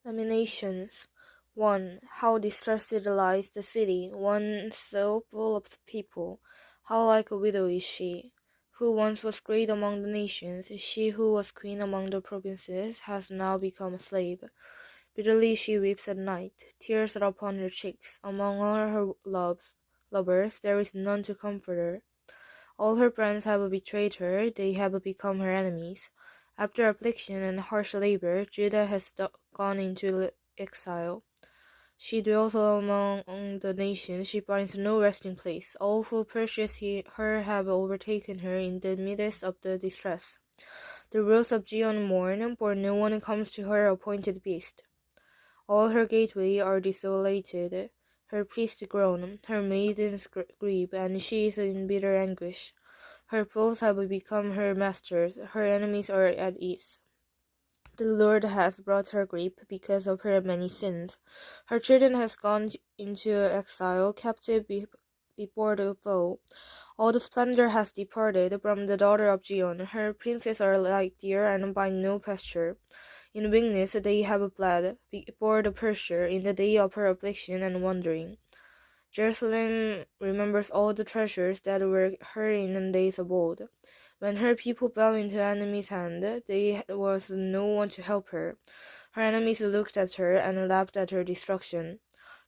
Lamentations 1. How distressed lies the city, one so full of people. How like a widow is she, who once was great among the nations. She who was queen among the provinces has now become a slave. Bitterly she weeps at night. Tears are upon her cheeks. Among all her lovers, there is none to comfort her. All her friends have betrayed her, they have become her enemies. After affliction and harsh labor, Judah has gone into exile. She dwells among the nations, she finds no resting place. All who purchase her have overtaken her in the midst of the distress. The rose of Zion mourn, for no one comes to her appointed feast. All her gateways are desolated. Her priests groan, her maidens grieve, and she is in bitter anguish. Her foes have become her masters, her enemies are at ease. The Lord has brought her grief because of her many sins. Her children has gone into exile, captive before the foe. All the splendor has departed from the daughter of Zion. Her princes are like deer and find no pasture. In weakness they have fled before the pursuer in the day of her affliction and wandering. Jerusalem remembers all the treasures that were hers in the days of old. When her people fell into enemy's hand, there was no one to help her. Her enemies looked at her and laughed at her destruction.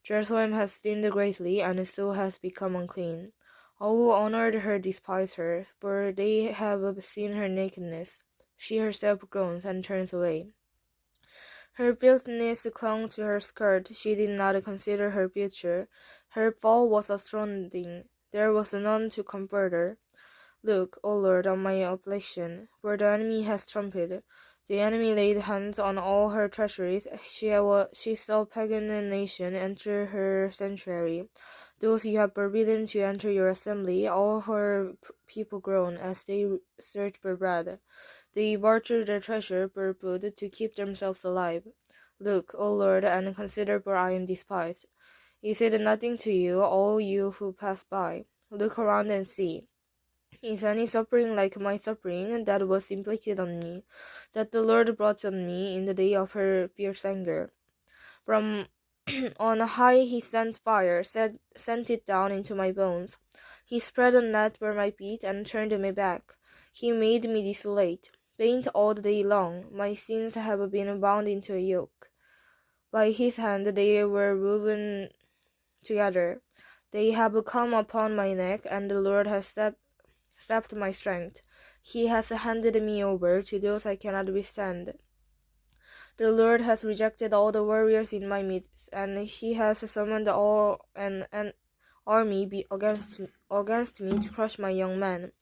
Jerusalem has sinned greatly, and so has become unclean. All who honored her despise her, for they have seen her nakedness. She herself groans and turns away. Her filthiness clung to her skirt. She did not consider her future. Her fall was astounding. There was none to comfort her. Look, O Lord, on my affliction, for the enemy has trumped. The enemy laid hands on all her treasuries. She saw pagan nation enter her sanctuary. Those you have forbidden to enter your assembly, all her people groan as they search for bread. They barter their treasure for food to keep themselves alive. Look, O Lord, and consider, for I am despised. Is it nothing to you, all you who pass by? Look around and see. Is any suffering like my suffering that was inflicted on me, that the Lord brought on me in the day of her fierce anger? From on high he sent fire, sent it down into my bones. He spread a net for my feet and turned me back. He made me desolate, faint all the day long. My sins have been bound into a yoke. By his hand they were woven together. They have come upon my neck, and the Lord has sapped my strength. He has handed me over to those I cannot withstand. The Lord has rejected all the warriors in my midst, and he has summoned an army against me to crush my young men.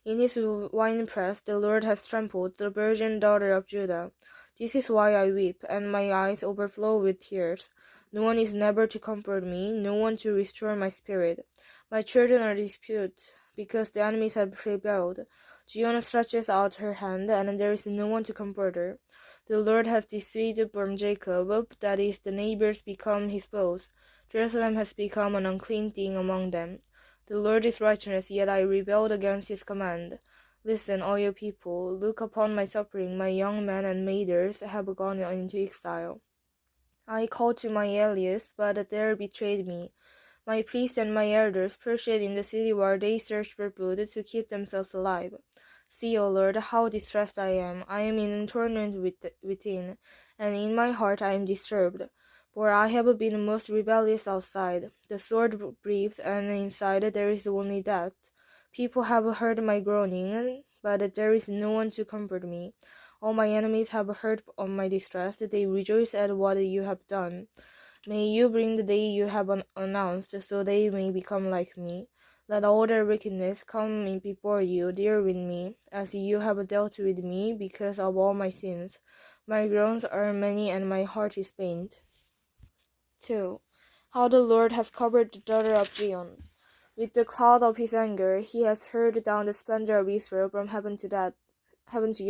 In his winepress the Lord has trampled the virgin daughter of Judah. This is why I weep, and my eyes overflow with tears. No one is never to comfort me, no one to restore my spirit. My children are disputed, because the enemies have prevailed. Zion stretches out her hand, and there is no one to comfort her. The Lord has deceived from Jacob, that is, the neighbors become his foes. Jerusalem has become an unclean thing among them. The Lord is righteous, yet I rebelled against his command. Listen, all you people, look upon my suffering. My young men and maidens have gone into exile. I called to my allies, but they betrayed me. My priests and my elders perished in the city while they searched for food to keep themselves alive. See, O Lord, how distressed I am. I am in torment within, and in my heart I am disturbed. For I have been most rebellious outside. The sword breathes, and inside there is only death. People have heard my groaning, but there is no one to comfort me. All my enemies have heard of my distress. They rejoice at what you have done. May you bring the day you have announced, so they may become like me. Let all their wickedness come before you, deal with me, as you have dealt with me because of all my sins. My groans are many, and my heart is faint. 2. How the Lord has covered the daughter of Zion. With the cloud of his anger, he has hurled down the splendor of Israel from heaven to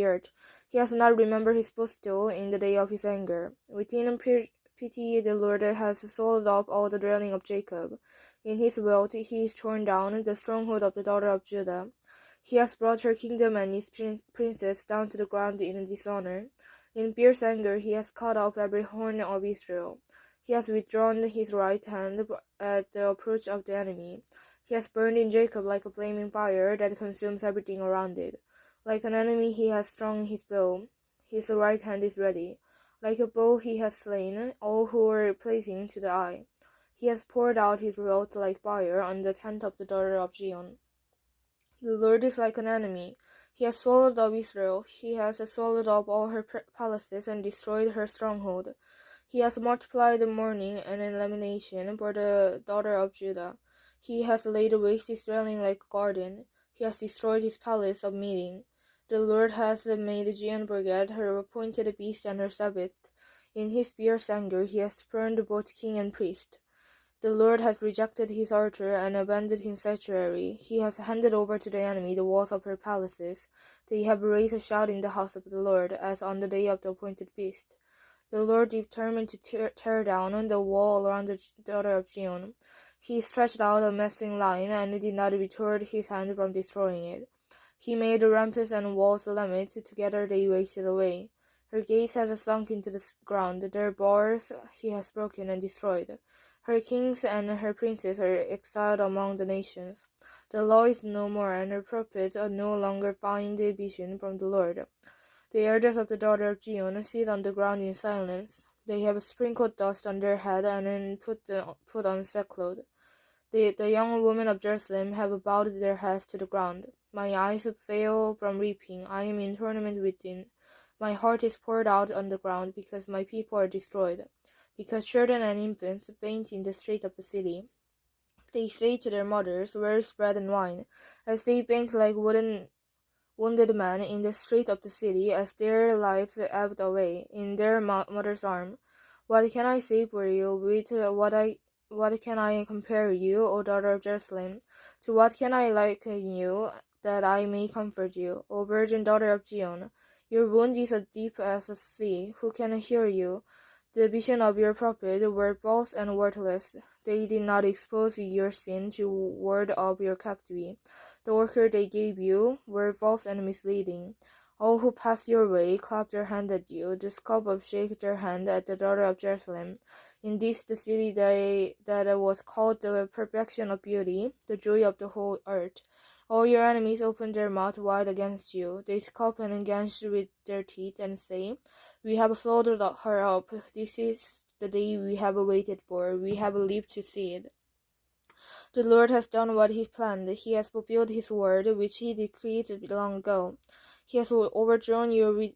earth. He has not remembered his footstool in the day of his anger. Within pity, the Lord has swallowed up all the dwelling of Jacob. In his wrath, he has torn down the stronghold of the daughter of Judah. He has brought her kingdom and its princes down to the ground in dishonor. In fierce anger he has cut off every horn of Israel. He has withdrawn his right hand at the approach of the enemy. He has burned in Jacob like a flaming fire that consumes everything around it. Like an enemy he has strung his bow. His right hand is ready. Like a bow he has slain all who were pleasing to the eye. He has poured out his wrath like fire on the tent of the daughter of Zion. The Lord is like an enemy. He has swallowed up Israel. He has swallowed up all her palaces and destroyed her stronghold. He has multiplied mourning and lamentation for the daughter of Judah. He has laid waste his dwelling like a garden. He has destroyed his palace of meeting. The Lord has made Zion forget her appointed feast and her Sabbath. In his fierce anger he has spurned both king and priest. The Lord has rejected his altar and abandoned his sanctuary. He has handed over to the enemy the walls of her palaces. They have raised a shout in the house of the Lord, as on the day of the appointed feast. The Lord determined to tear down the wall around the daughter of Zion. He stretched out a menacing line and did not withhold his hand from destroying it. He made the ramparts and walls limit, together they wasted away. Her gates have sunk into the ground, their bars he has broken and destroyed. Her kings and her princes are exiled among the nations. The law is no more, and her prophets no longer find a vision from the Lord. The elders of the daughter of Zion sit on the ground in silence. They have sprinkled dust on their head and then put on sackcloth. The young women of Jerusalem have bowed their heads to the ground. My eyes fail from weeping. I am in torment within. My heart is poured out on the ground because my people are destroyed. Because children and infants faint in the street of the city. They say to their mothers, "Where is bread and wine?" As they faint like wounded men in the street of the city, as their lives ebbed away in their mother's arm. What can I say for you? With what can I compare you, O daughter of Jerusalem? To what can I liken you, that I may comfort you, O virgin daughter of Zion? Your wound is as deep as the sea. Who can hear you? The vision of your prophet were false and worthless. They did not expose your sin to ward off your captivity. The worker they gave you were false and misleading. All who passed your way clapped their hand at you. The scoffers shake their hand at the daughter of Jerusalem. In this the city that was called the perfection of beauty, the joy of the whole earth. All your enemies open their mouth wide against you. They scoff and engage with their teeth and say, "We have swallowed her up. This is the day we have waited for. We have lived to see it." The Lord has done what he planned. He has fulfilled his word, which he decreed long ago. He has overthrown you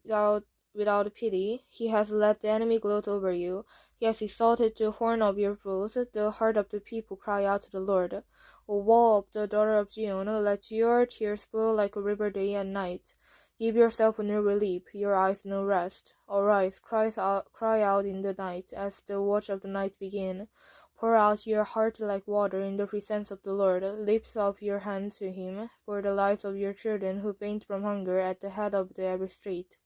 without pity. He has let the enemy gloat over you. He has exalted the horn of your foes. The heart of the people cry out to the Lord. O wall of the daughter of Zion, let your tears flow like a river day and night. Give yourself no relief, your eyes no rest. Arise, cry out in the night, as the watch of the night begin. Pour out your heart like water in the presence of the Lord. Lift up your hands to him for the lives of your children who faint from hunger at the head of every street.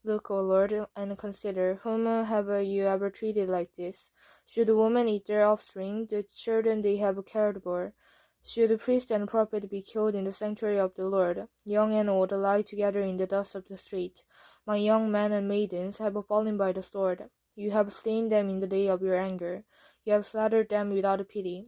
Look, O Lord, and consider, whom have you ever treated like this? Should women eat their offspring, the children they have cared for? Should priest and prophet be killed in the sanctuary of the Lord? Young and old lie together in the dust of the street. My young men and maidens have fallen by the sword. You have slain them in the day of your anger. You have slaughtered them without pity.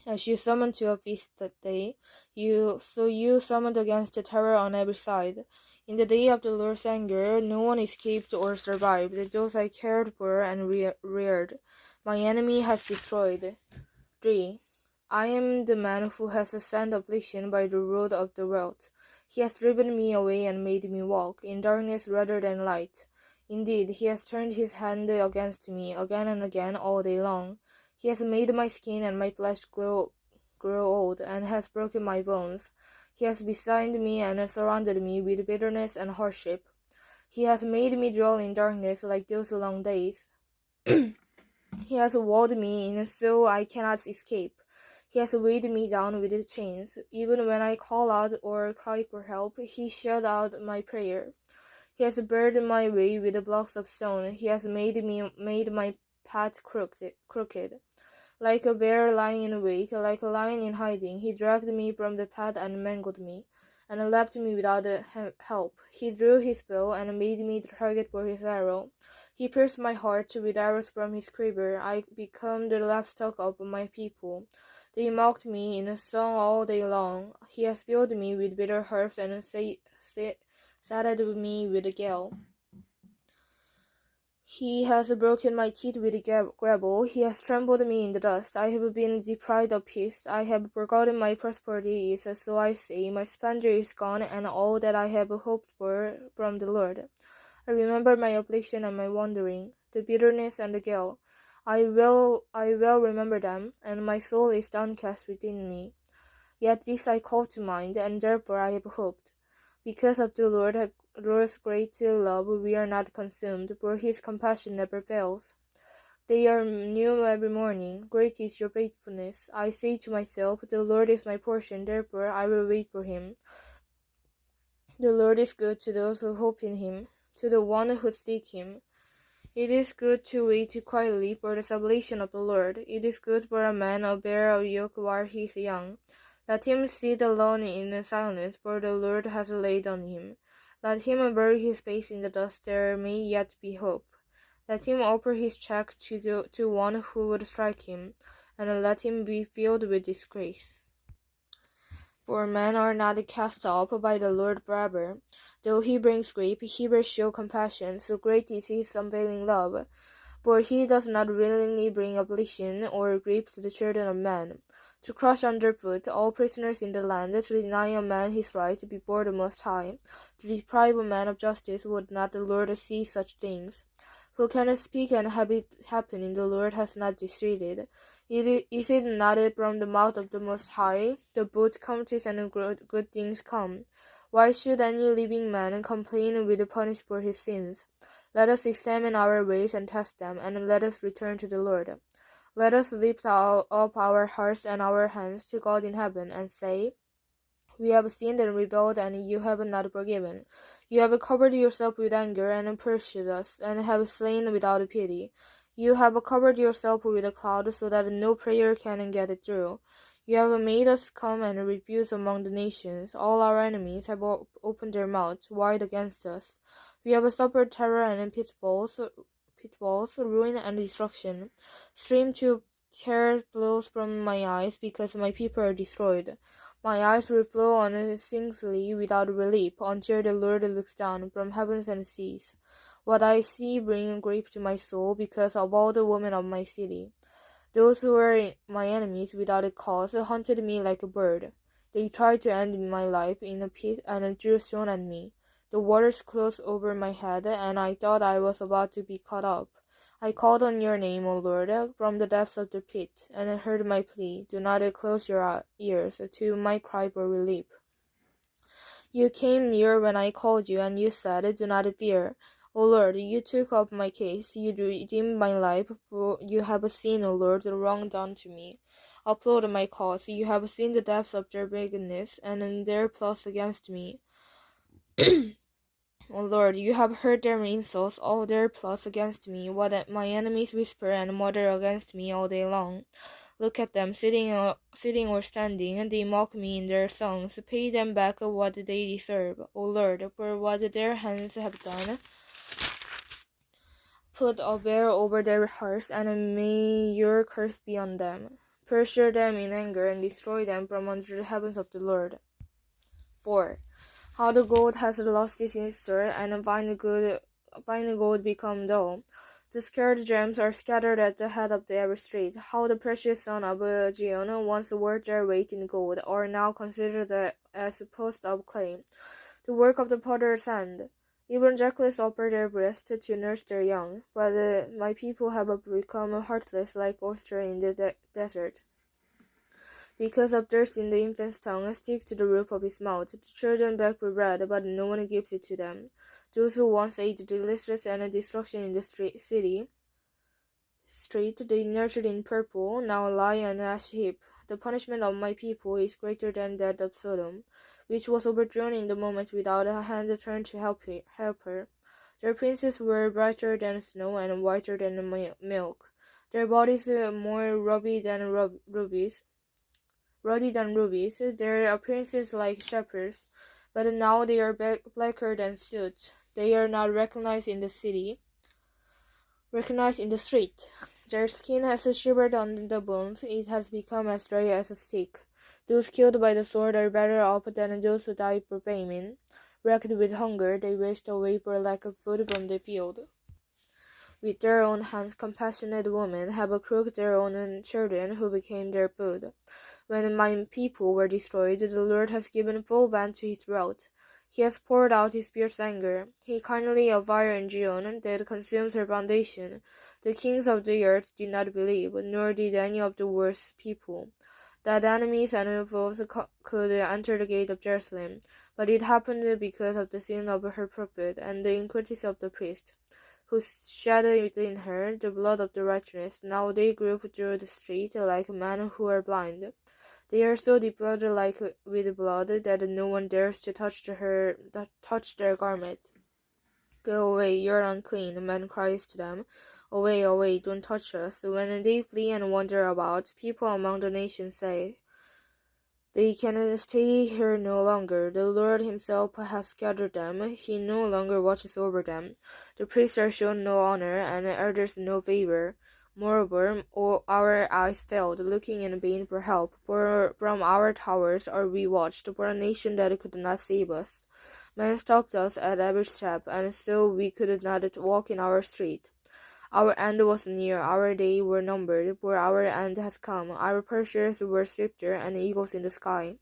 As you summoned to a feast that day, you summoned against the terror on every side. In the day of the Lord's anger, no one escaped or survived, those I cared for and reared. My enemy has destroyed. 3. I am the man who has sent affliction by the road of the wealth. He has driven me away and made me walk in darkness rather than light. Indeed, he has turned his hand against me again and again all day long. He has made my skin and my flesh grow old, and has broken my bones. He has besieged me and surrounded me with bitterness and hardship. He has made me dwell in darkness like those long days. He has walled me in so I cannot escape. He has weighed me down with chains. Even when I call out or cry for help, he shut out my prayer. He has barred my way with blocks of stone. He has made my path crooked. Like a bear lying in wait, like a lion in hiding, he dragged me from the path and mangled me. and left me without help. He drew his bow and made me the target for his arrow. He pierced my heart with arrows from his quiver. I became the livestock of my people. They mocked me in a song all day long. He has filled me with bitter herbs and sated me with a gall. He has broken my teeth with gravel. He has trampled me in the dust. I have been deprived of peace. I have forgotten my prosperity is, so I say, my splendor is gone, and all that I have hoped for from the Lord. I remember my affliction and my wandering, the bitterness and the gall. I well remember them, and my soul is downcast within me. Yet this I call to mind, and therefore I have hoped. Because of the Lord's great love, we are not consumed, for his compassion never fails. They are new every morning. Great is your faithfulness. I say to myself, the Lord is my portion, therefore I will wait for him. The Lord is good to those who hope in him, to the one who seek him. It is good to wait quietly for the salvation of the Lord. It is good for a man to bear a yoke while he is young. Let him sit alone in silence, for the Lord has laid on him. Let him bury his face in the dust, there may yet be hope. Let him offer his check to one who would strike him, and let him be filled with disgrace. For men are not cast off by the Lord forever. Though he brings grief, he will show compassion, so great is his unfailing love. For he does not willingly bring affliction or grief to the children of men, to crush underfoot all prisoners in the land, to deny a man his right before the Most High, to deprive a man of justice. Would not the Lord see such things? Who can speak and have it happen in the Lord has not decided? Is it not from the mouth of the Most High the both calamities and good things come? Why should any living man complain with the punished for his sins? Let us examine our ways and test them, and let us return to the Lord. Let us lift up our hearts and our hands to God in heaven, and say, we have sinned and rebelled, and you have not forgiven. You have covered yourself with anger and pursued us, and have slain without pity. You have covered yourself with a cloud, so that no prayer can get it through. You have made us come and refuse among the nations. All our enemies have opened their mouths wide against us. We have suffered terror and pitfalls, ruin and destruction. Stream to terror flows from my eyes, because my people are destroyed. My eyes will flow unceasingly without relief, until the Lord looks down from heavens and sees. What I see brings grief to my soul, because of all the women of my city. Those who were my enemies without a cause hunted me like a bird. They tried to end my life in a pit and threw stone at me. The waters closed over my head, and I thought I was about to be cut up. I called on your name, O Lord, from the depths of the pit, and heard my plea. Do not close your ears to my cry for relief. You came near when I called you, and you said, do not fear. O Lord, you took up my case, you redeemed my life, for you have seen, O Lord, the wrong done to me. Applaud my cause, you have seen the depths of their wickedness, and in their plots against me. O Lord, you have heard their insults, all their plots against me, what my enemies whisper and mutter against me all day long. Look at them, sitting or standing, and they mock me in their songs. Pay them back what they deserve, O Lord, for what their hands have done. Put a veil over their hearts, and may your curse be on them. Pursue them in anger, and destroy them from under the heavens of the Lord. 4. How the gold has lost its luster, and fine gold become dull. The scarce gems are scattered at the head of every street. How the precious son of Zion, once worth their weight in gold, are now considered as posts of clay, the work of the potter's hand. Even jackal's offer their breasts to nurse their young, but my people have become heartless like oysters in the desert. Because of thirst in the infant's tongue, stick to the roof of his mouth. The children beg for bread, but no one gives it to them. Those who once ate delicious and destruction in the street, they nurtured in purple, now lie on ash heap. The punishment of my people is greater than that of Sodom, which was overthrown in the moment without a hand turned to help her. Their princes were brighter than snow and whiter than milk. Their bodies more ruddy than rubies, their appearances like shepherds, But now they are blacker than soot. They are not recognized in the street. Their skin has shivered on the bones. It has become as dry as a stick. Those killed by the sword are better off than those who die for famine. Wrecked with hunger, they waste away for lack of food from the field. With their own hands, compassionate women have cooked their own children who became their food. When my people were destroyed, the Lord has given full vent to his wrath. He has poured out his fierce anger. He kindled a fire in Zion that consumes her foundation. The kings of the earth did not believe, nor did any of the worst people, that enemies and foes could enter the gate of Jerusalem. But it happened because of the sin of her prophet and the iniquities of the priest, who shed within her the blood of the righteous. Now they group through the street like men who are blind. They are so deployed like with blood that no one dares to touch their garment. Go away, you're unclean, man cries to them. Away, away, don't touch us. When they flee and wander about, people among the nations say, they can stay here no longer. The Lord himself has scattered them. He no longer watches over them. The priests are shown no honor, and elders no favor. Moreover, our eyes failed, looking in vain for help. For from our towers are we watched, for a nation that could not save us. Men stalked us at every step, and so we could not walk in our street. Our end was near, our days were numbered, for our end has come. Our pursuers were swifter and eagles in the sky.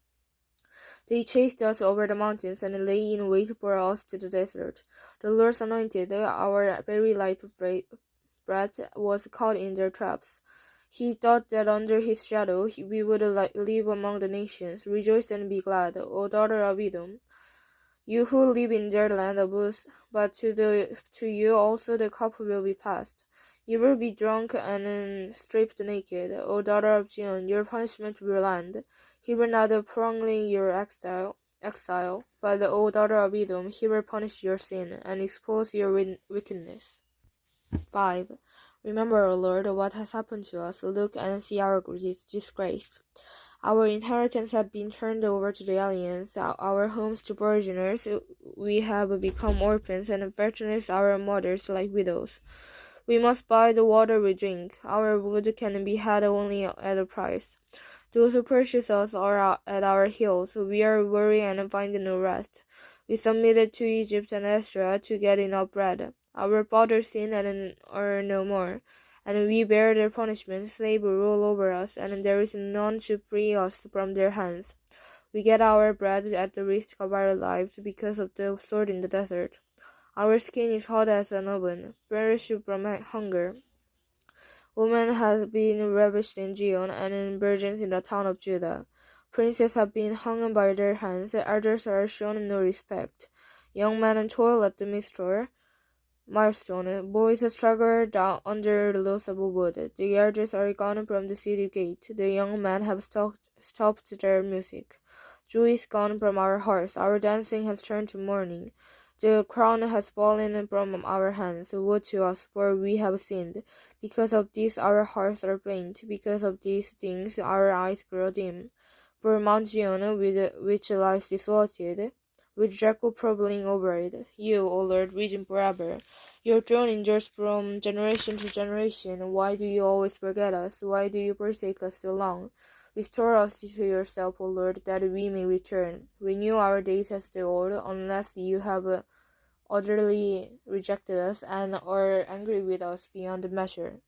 They chased us over the mountains and lay in wait for us to the desert. The Lord's anointed, our very life breath, was caught in their traps. He thought that under his shadow we would live among the nations. Rejoice and be glad, O daughter of Edom, you who live in their land of Uz, but to you also the cup will be passed. You will be drunk and stripped naked. O daughter of Zion, your punishment will land. He will not prolong your exile, but O daughter of Edom, he will punish your sin and expose your wickedness. 5. Remember, O Lord, what has happened to us. Look and see our disgrace. Our inheritance has been turned over to the aliens, our homes to foreigners. We have become orphans, and fertilize our mothers like widows. We must buy the water we drink. Our wood can be had only at a price. Those who purchase us are at our heels. We are weary and find no rest. We submitted to Egypt and Ezra to get enough bread. Our fathers sinned and are no more, and we bear their punishment. Slavery rule over us, and there is none to free us from their hands. We get our bread at the risk of our lives because of the sword in the desert. Our skin is hot as an oven, perish from hunger. Women have been ravished in Zion, and in virgins in the town of Judah. Princes have been hung by their hands, elders are shown no respect. Young men toil at the milestone. Boys struggle down under the loads of wood. The elders are gone from the city gate. The young men have stopped their music. Joy is gone from our hearts. Our dancing has turned to mourning. The crown has fallen from our hands. Woe to us, for we have sinned. Because of this our hearts are faint. Because of these things our eyes grow dim. For Mount Zion, which lies desolated, with Jacob troubling over it, you, O Lord, reign forever. Your throne endures from generation to generation. Why do you always forget us? Why do you forsake us so long? Restore us to yourself, O Lord, that we may return. Renew our days as the old, unless you have utterly rejected us and are angry with us beyond measure.